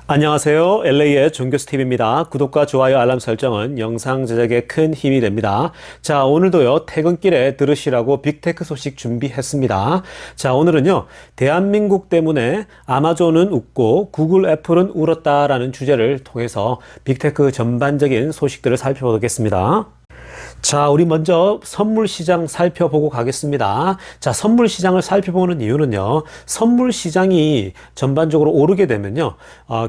안녕하세요. LA의 종교스TV입니다. 구독과 좋아요, 알람 설정은 영상 제작에 큰 힘이 됩니다. 자, 오늘도요, 퇴근길에 들으시라고 빅테크 소식 준비했습니다. 자, 오늘은요, 대한민국 때문에 아마존은 웃고 구글, 애플은 울었다라는 주제를 통해서 빅테크 전반적인 소식들을 살펴보겠습니다. 자, 우리 먼저 선물 시장 살펴보고 가겠습니다. 자, 선물 시장을 살펴보는 이유는요, 선물 시장이 전반적으로 오르게 되면요,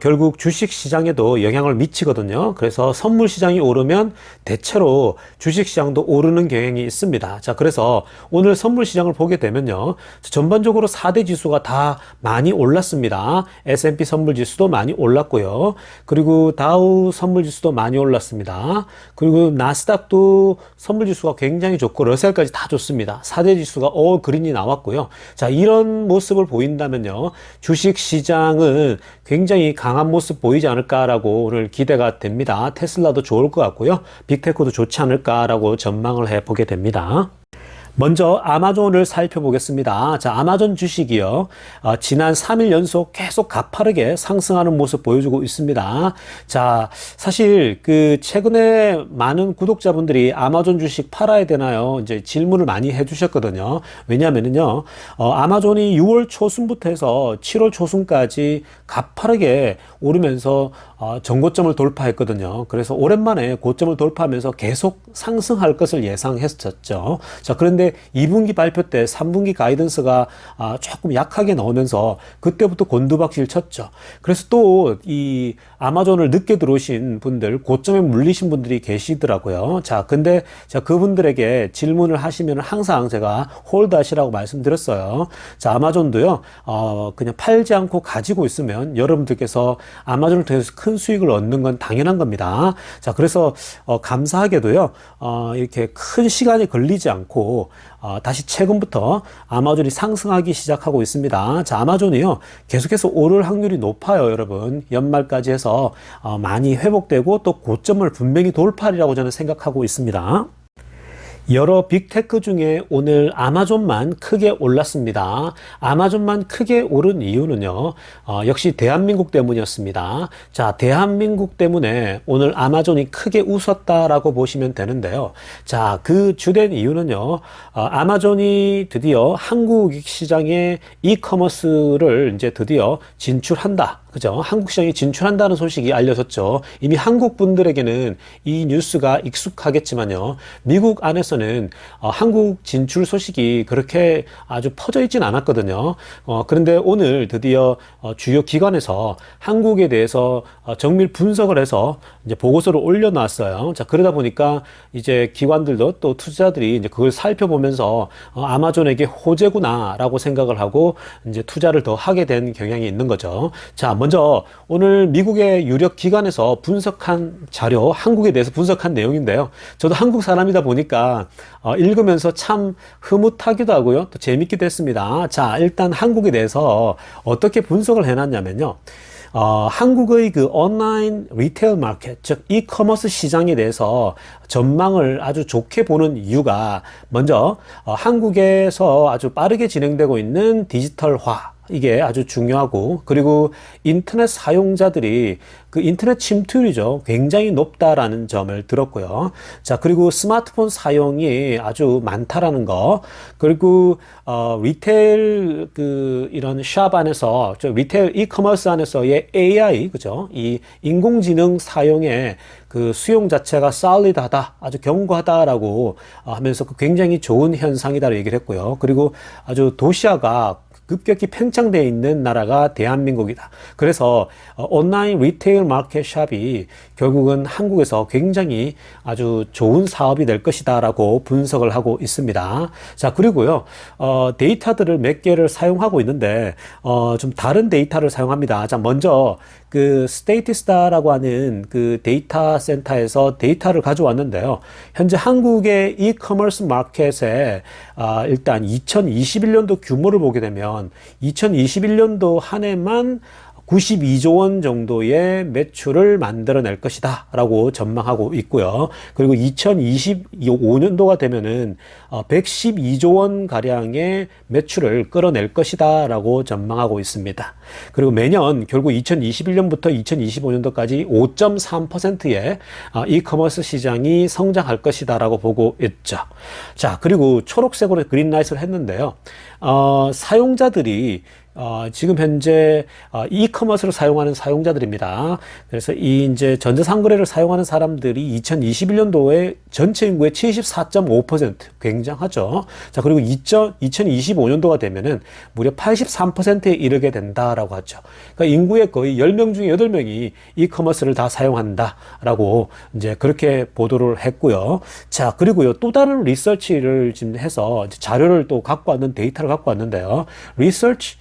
결국 주식 시장에도 영향을 미치거든요. 그래서 선물 시장이 오르면 대체로 주식 시장도 오르는 경향이 있습니다. 자, 그래서 오늘 선물 시장을 보게 되면요, 전반적으로 4대 지수가 다 많이 올랐습니다. S&P 선물 지수도 많이 올랐고요. 그리고 다우 선물 지수도 많이 올랐습니다. 그리고 나스닥도 선물 지수가 굉장히 좋고 러셀까지 다 좋습니다. 4대 지수가 그린이 나왔고요. 자, 이런 모습을 보인다면요, 주식 시장은 굉장히 강한 모습 보이지 않을까라고 오늘 기대가 됩니다. 테슬라도 좋을 것 같고요. 빅테크도 좋지 않을까라고 전망을 해보게 됩니다. 먼저 아마존을 살펴보겠습니다. 자, 아마존 주식이요, 지난 3일 연속 계속 가파르게 상승하는 모습 보여주고 있습니다. 자, 사실 최근에 많은 구독자분들이 아마존 주식 팔아야 되나요? 이제 질문을 많이 해주셨거든요. 왜냐하면요, 아마존이 6월 초순부터 해서 7월 초순까지 가파르게 오르면서 전고점을 돌파했거든요. 그래서 오랜만에 고점을 돌파하면서 계속 상승할 것을 예상했었죠. 자, 그런데 2분기 발표 때 3분기 가이던스가 조금 약하게 나오면서 그때부터 곤두박질 쳤죠. 그래서 또 이 아마존을 늦게 들어오신 분들, 고점에 물리신 분들이 계시더라고요. 자, 근데 그분들에게 질문을 하시면 항상 제가 홀드 하시라고 말씀드렸어요. 자, 아마존도요, 그냥 팔지 않고 가지고 있으면 여러분들께서 아마존을 통해서 큰 수익을 얻는 건 당연한 겁니다. 자, 그래서 감사하게도요, 이렇게 큰 시간이 걸리지 않고 다시 최근부터 아마존이 상승하기 시작하고 있습니다. 자, 아마존이요, 계속해서 오를 확률이 높아요, 여러분. 연말까지 해서 많이 회복되고 또 고점을 분명히 돌파하리라고 저는 생각하고 있습니다. 여러 빅테크 중에 오늘 아마존만 크게 올랐습니다. 아마존만 크게 오른 이유는요, 역시 대한민국 때문이었습니다. 자, 대한민국 때문에 오늘 아마존이 크게 웃었다라고 보시면 되는데요. 자, 그 주된 이유는요, 아마존이 드디어 한국 시장에 이커머스를 이제 드디어 진출한다. 그죠? 한국 시장에 진출한다는 소식이 알려졌죠. 이미 한국 분들에게는 이 뉴스가 익숙하겠지만요, 미국 안에서는 한국 진출 소식이 그렇게 아주 퍼져 있진 않았거든요. 그런데 오늘 드디어 주요 기관에서 한국에 대해서 정밀 분석을 해서 이제 보고서를 올려놨어요. 자, 그러다 보니까 이제 기관들도 또 투자자들이 이제 그걸 살펴보면서 아마존에게 호재구나라고 생각을 하고 이제 투자를 더 하게 된 경향이 있는 거죠. 자, 먼저 오늘 미국의 유력 기관에서 분석한 자료, 한국에 대해서 분석한 내용인데요. 저도 한국 사람이다 보니까 읽으면서 참 흐뭇하기도 하고요, 또 재밌기도 했습니다. 자, 일단 한국에 대해서 어떻게 분석을 해놨냐면요, 한국의 그 온라인 리테일 마켓, 즉 이커머스 시장에 대해서 전망을 아주 좋게 보는 이유가, 먼저 한국에서 아주 빠르게 진행되고 있는 디지털화, 이게 아주 중요하고, 그리고 인터넷 사용자들이 그 인터넷 침투율이죠, 굉장히 높다라는 점을 들었고요. 자, 그리고 스마트폰 사용이 아주 많다라는 거, 그리고 리테일 이런 샵 안에서, 리테일 이커머스 안에서의 AI, 그죠? 이 인공지능 사용의 그 수용 자체가 solid하다, 아주 견고하다라고 하면서 굉장히 좋은 현상이다라고 얘기를 했고요. 그리고 아주 도시화가 급격히 팽창되어 있는 나라가 대한민국이다. 그래서 온라인 리테일 마켓 샵이 결국은 한국에서 굉장히 아주 좋은 사업이 될 것이다 라고 분석을 하고 있습니다. 자, 그리고요, 데이터들을 몇 개를 사용하고 있는데 좀 다른 데이터를 사용합니다. 자, 먼저 그 스테이티스타라고 하는 그 데이터 센터에서 데이터를 가져왔는데요, 현재 한국의 이커머스 마켓에 일단 2021년도 규모를 보게 되면 2021년도 한 해만 92조 원 정도의 매출을 만들어낼 것이다 라고 전망하고 있고요. 그리고 2025년도가 되면은 112조 원 가량의 매출을 끌어낼 것이다 라고 전망하고 있습니다. 그리고 매년 결국 2021년부터 2025년도까지 5.3%의 이커머스 시장이 성장할 것이다 라고 보고 있죠. 자, 그리고 초록색으로 그린라이트를 했는데요. 사용자들이 지금 현재 이커머스를 사용하는 사용자들입니다. 그래서 이 이제 전자상거래를 사용하는 사람들이 2021년도에 전체 인구의 74.5% 굉장하죠. 자, 그리고 2025년도가 되면은 무려 83%에 이르게 된다라고 하죠. 그러니까 인구의 거의 10명 중에 8명이 이커머스를 다 사용한다라고 이제 그렇게 보도를 했고요. 자, 그리고요, 또 다른 리서치를 지금 해서 자료를 또 갖고 왔는 데이터를 갖고 왔는데요. 리서치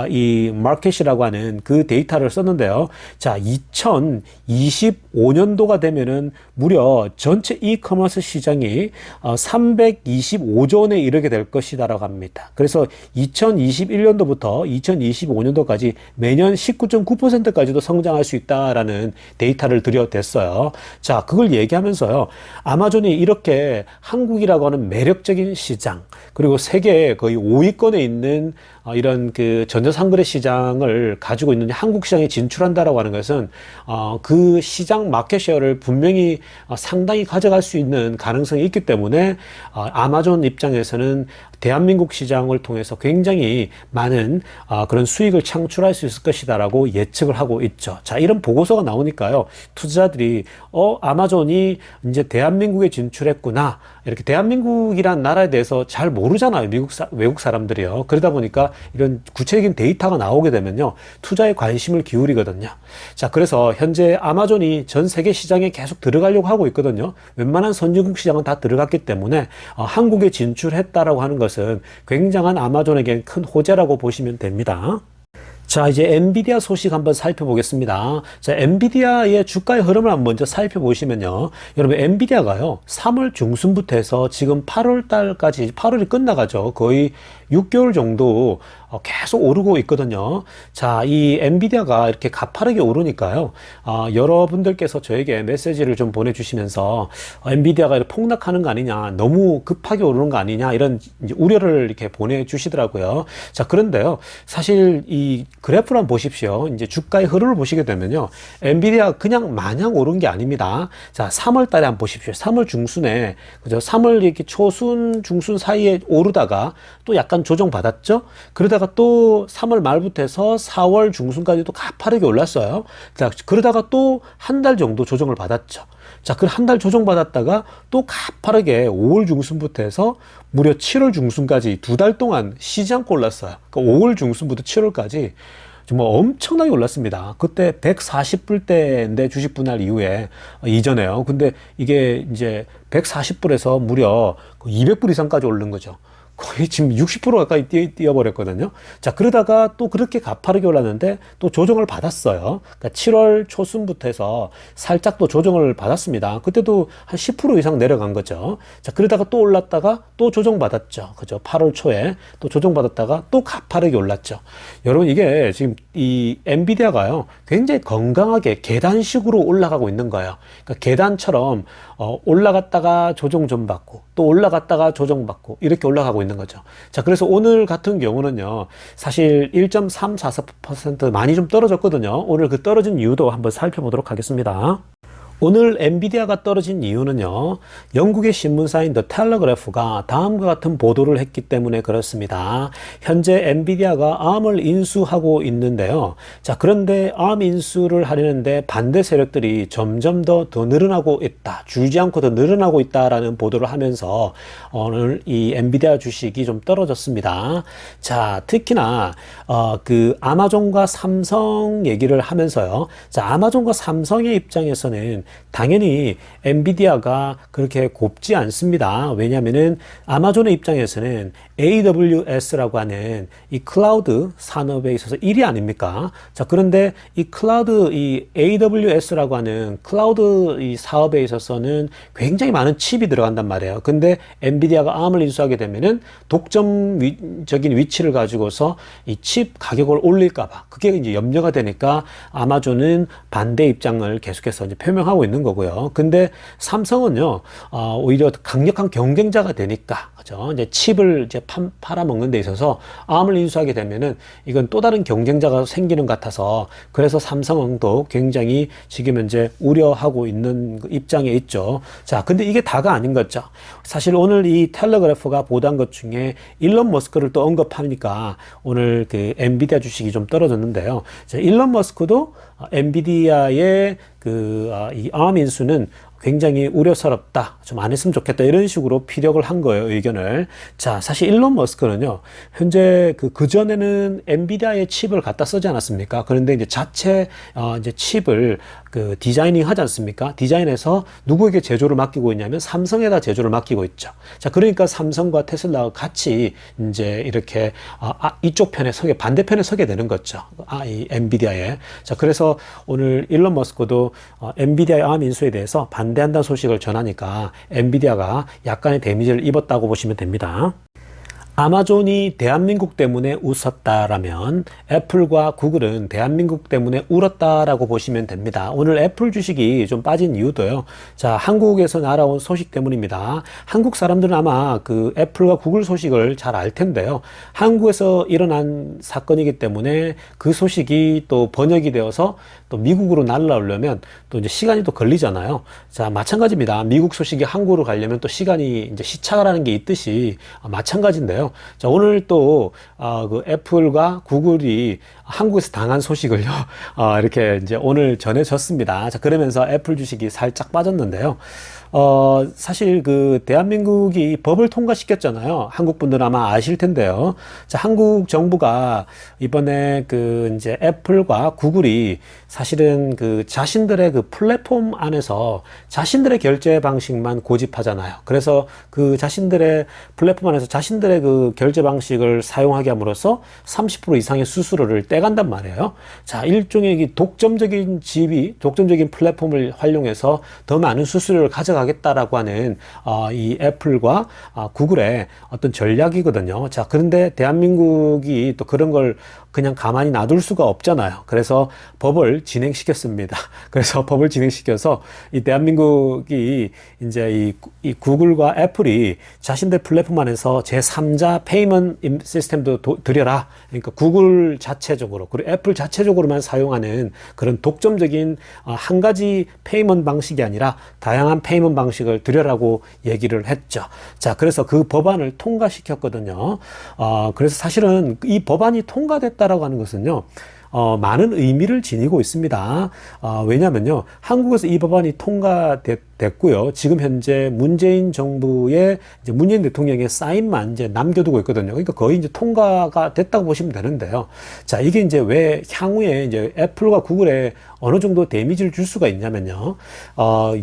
이 마켓이라고 하는 그 데이터를 썼는데요. 자, 2025년도가 되면은 무려 전체 이커머스 시장이 325조 원에 이르게 될 것이다라고 합니다. 그래서 2021년도부터 2025년도까지 매년 19.9%까지도 성장할 수 있다라는 데이터를 들여댔어요. 자, 그걸 얘기하면서요. 아마존이 이렇게 한국이라고 하는 매력적인 시장, 그리고 세계 거의 5위권에 있는 이런 그 전자상거래 시장을 가지고 있는 한국 시장에 진출한다라고 하는 것은 그 시장 마켓쉐어를 분명히 상당히 가져갈 수 있는 가능성이 있기 때문에 아마존 입장에서는 대한민국 시장을 통해서 굉장히 많은 그런 수익을 창출할 수 있을 것이다라고 예측을 하고 있죠. 자, 이런 보고서가 나오니까요, 투자자들이 아마존이 이제 대한민국에 진출했구나, 이렇게 대한민국이란 나라에 대해서 잘 모르잖아요, 외국 사람들이요. 그러다 보니까 이런 구체적인 데이터가 나오게 되면요, 투자에 관심을 기울이거든요. 자, 그래서 현재 아마존이 전 세계 시장에 계속 들어가려고 하고 있거든요. 웬만한 선진국 시장은 다 들어갔기 때문에 한국에 진출했다라고 하는 것은 굉장한 아마존에겐 큰 호재라고 보시면 됩니다. 자, 이제 엔비디아 소식 한번 살펴보겠습니다. 자, 엔비디아의 주가의 흐름을 한번 먼저 살펴보시면요. 여러분, 엔비디아가요, 3월 중순부터 해서 지금 8월 달까지, 8월이 끝나가죠. 거의 6개월 정도 계속 오르고 있거든요. 자, 이 엔비디아가 이렇게 가파르게 오르니까요. 여러분들께서 저에게 메시지를 좀 보내주시면서 엔비디아가 이렇게 폭락하는 거 아니냐, 너무 급하게 오르는 거 아니냐, 이런 이제 우려를 이렇게 보내주시더라고요. 자, 그런데요, 사실 이 그래프를 한번 보십시오. 이제 주가의 흐름을 보시게 되면요, 엔비디아가 그냥 마냥 오른 게 아닙니다. 자, 3월 달에 한번 보십시오. 3월 중순에, 그죠? 3월 이렇게 초순, 중순 사이에 오르다가 또 약간 조정받았죠? 그러다가 또 3월 말부터 해서 4월 중순까지도 가파르게 올랐어요. 자, 그러다가 또 한 달 정도 조정을 받았죠. 자, 그 한 달 조정받았다가 또 가파르게 5월 중순부터 해서 무려 7월 중순까지 2달 동안 쉬지 않고 올랐어요. 그러니까 5월 중순부터 7월까지 정말 엄청나게 올랐습니다. 그때 140불대인데 주식 분할 이후에 이전에요. 근데 이게 이제 140불에서 무려 200불 이상까지 오른 거죠. 거의 지금 60% 가까이 뛰어버렸거든요. 자, 그러다가 또 그렇게 가파르게 올랐는데 또 조정을 받았어요. 그러니까 7월 초순부터 해서 살짝 또 조정을 받았습니다. 그때도 한 10% 이상 내려간 거죠. 자, 그러다가 또 올랐다가 또 조정받았죠. 그죠? 8월 초에 또 조정받았다가 또 가파르게 올랐죠. 여러분, 이게 지금 이 엔비디아가요, 굉장히 건강하게 계단식으로 올라가고 있는 거예요. 그러니까 계단처럼 올라갔다가 조정 좀 받고 또 올라갔다가 조정받고 이렇게 올라가고 있는 거죠. 자, 그래서 오늘 같은 경우는요, 사실 1.344% 많이 좀 떨어졌거든요. 오늘 그 떨어진 이유도 한번 살펴보도록 하겠습니다. 오늘 엔비디아가 떨어진 이유는요, 영국의 신문사인 더 텔레그래프가 다음과 같은 보도를 했기 때문에 그렇습니다. 현재 엔비디아가 ARM을 인수하고 있는데요. 자, 그런데 ARM 인수를 하려는데 반대 세력들이 점점 더 늘어나고 있다, 줄지 않고 더 늘어나고 있다라는 보도를 하면서 오늘 이 엔비디아 주식이 좀 떨어졌습니다. 자, 특히나 그 아마존과 삼성 얘기를 하면서요. 자, 아마존과 삼성의 입장에서는 당연히 엔비디아가 그렇게 곱지 않습니다. 왜냐하면은 아마존의 입장에서는 AWS라고 하는 이 클라우드 산업에 있어서 1위 아닙니까? 자, 그런데 이 클라우드, 이 AWS라고 하는 클라우드 이 사업에 있어서는 굉장히 많은 칩이 들어간단 말이에요. 근데 엔비디아가 ARM을 인수하게 되면은 독점적인 위치를 가지고서 이 칩 가격을 올릴까봐 그게 이제 염려가 되니까 아마존은 반대 입장을 계속해서 이제 표명하고 있는 거고요. 근데 삼성은요, 오히려 강력한 경쟁자가 되니까, 그죠? 이제 칩을 이제 팔아먹는 데 있어서 ARM을 인수하게 되면은 이건 또 다른 경쟁자가 생기는 것 같아서 그래서 삼성은 또 굉장히 지금 현재 우려하고 있는 입장에 있죠. 자, 근데 이게 다가 아닌 거죠. 사실 오늘 이 텔레그래프가 보도한 것 중에 일론 머스크를 또 언급하니까 오늘 그 엔비디아 주식이 좀 떨어졌는데요. 자, 일론 머스크도 엔비디아의 이 ARM 인수는 굉장히 우려스럽다. 좀 안 했으면 좋겠다. 이런 식으로 피력을 한 거예요, 의견을. 자, 사실 일론 머스크는요, 현재 그전에는 엔비디아의 칩을 갖다 쓰지 않았습니까? 그런데 이제 자체, 이제 칩을 디자이닝 하지 않습니까? 디자인해서 누구에게 제조를 맡기고 있냐면 삼성에다 제조를 맡기고 있죠. 자, 그러니까 삼성과 테슬라가 같이 이제 이렇게, 이쪽 편에 반대편에 서게 되는 거죠. 이 엔비디아에. 자, 그래서 오늘 일론 머스크도 엔비디아의 ARM 인수에 대해서 반대한다는 소식을 전하니까 엔비디아가 약간의 데미지를 입었다고 보시면 됩니다. 아마존이 대한민국 때문에 웃었다라면 애플과 구글은 대한민국 때문에 울었다라고 보시면 됩니다. 오늘 애플 주식이 좀 빠진 이유도요. 자, 한국에서 날아온 소식 때문입니다. 한국 사람들은 아마 그 애플과 구글 소식을 잘 알 텐데요. 한국에서 일어난 사건이기 때문에 그 소식이 또 번역이 되어서 또 미국으로 날아오려면 또 이제 시간이 또 걸리잖아요. 자, 마찬가지입니다. 미국 소식이 한국으로 가려면 또 시간이 이제 시차라는 게 있듯이 마찬가지인데요. 자, 오늘 또, 그 애플과 구글이 한국에서 당한 소식을요, 이렇게 이제 오늘 전해졌습니다. 자, 그러면서 애플 주식이 살짝 빠졌는데요. 사실 그 대한민국이 법을 통과시켰잖아요. 한국 분들은 아마 아실 텐데요. 자, 한국 정부가 이번에 그 이제 애플과 구글이 사실은 그 자신들의 그 플랫폼 안에서 자신들의 결제 방식만 고집하잖아요. 그래서 그 자신들의 플랫폼 안에서 자신들의 그 결제 방식을 사용하게 함으로써 30% 이상의 수수료를 떼간단 말이에요. 자, 일종의 독점적인 독점적인 플랫폼을 활용해서 더 많은 수수료를 가져가겠다라고 하는 이 애플과 구글의 어떤 전략이거든요. 자, 그런데 대한민국이 또 그런 걸 그냥 가만히 놔둘 수가 없잖아요. 그래서 법을 진행시켰습니다. 그래서 법을 진행시켜서 이 대한민국이 이제 이 구글과 애플이 자신들 플랫폼 안에서 제3자 페이먼트 시스템도 들여라. 그러니까 구글 자체적으로 그리고 애플 자체적으로만 사용하는 그런 독점적인 한 가지 페이먼트 방식이 아니라 다양한 페이먼트 방식을 들여라고 얘기를 했죠. 자, 그래서 그 법안을 통과시켰거든요. 그래서 사실은 이 법안이 통과됐다라고 하는 것은요, 많은 의미를 지니고 있습니다. 왜냐면요, 한국에서 이 법안이 통과됐고요. 지금 현재 문재인 정부의 이제 문재인 대통령의 사인만 이제 남겨두고 있거든요. 그러니까 거의 이제 통과가 됐다고 보시면 되는데요. 자, 이게 이제 왜 향후에 이제 애플과 구글에 어느 정도 데미지를 줄 수가 있냐면요.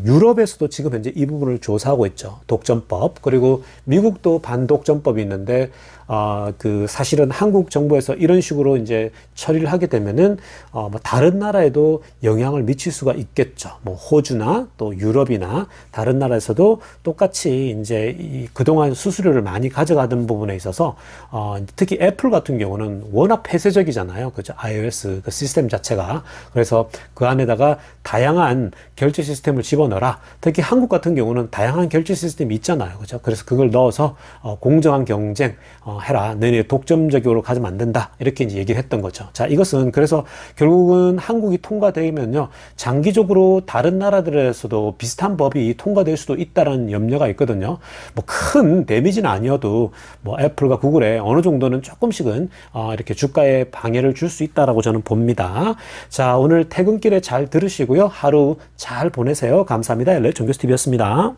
유럽에서도 지금 현재 이 부분을 조사하고 있죠. 독점법. 그리고 미국도 반독점법이 있는데, 그 사실은 한국 정부에서 이런 식으로 이제 처리를 하게 되면은 뭐 다른 나라에도 영향을 미칠 수가 있겠죠. 뭐 호주나 또 유럽이나 다른 나라에서도 똑같이 이제 그동안 수수료를 많이 가져가던 부분에 있어서 특히 애플 같은 경우는 워낙 폐쇄적이잖아요. 그죠? iOS 그 시스템 자체가. 그래서 그 안에다가 다양한 결제 시스템을 집어넣어라. 특히 한국 같은 경우는 다양한 결제 시스템이 있잖아요. 그죠? 그래서 그걸 넣어서 공정한 경쟁 해라. 너네 독점적으로 가지면 안 된다. 이렇게 이제 얘기를 했던 거죠. 자, 이것은 그래서 결국은 한국이 통과되면요, 장기적으로 다른 나라들에서도 비슷한 법이 통과될 수도 있다는 염려가 있거든요. 뭐 큰 데미지는 아니어도 뭐 애플과 구글에 어느 정도는 조금씩은 이렇게 주가에 방해를 줄 수 있다라고 저는 봅니다. 자, 오늘 퇴근길에 잘 들으시고요. 하루 잘 보내세요. 감사합니다. LA 정교수TV였습니다.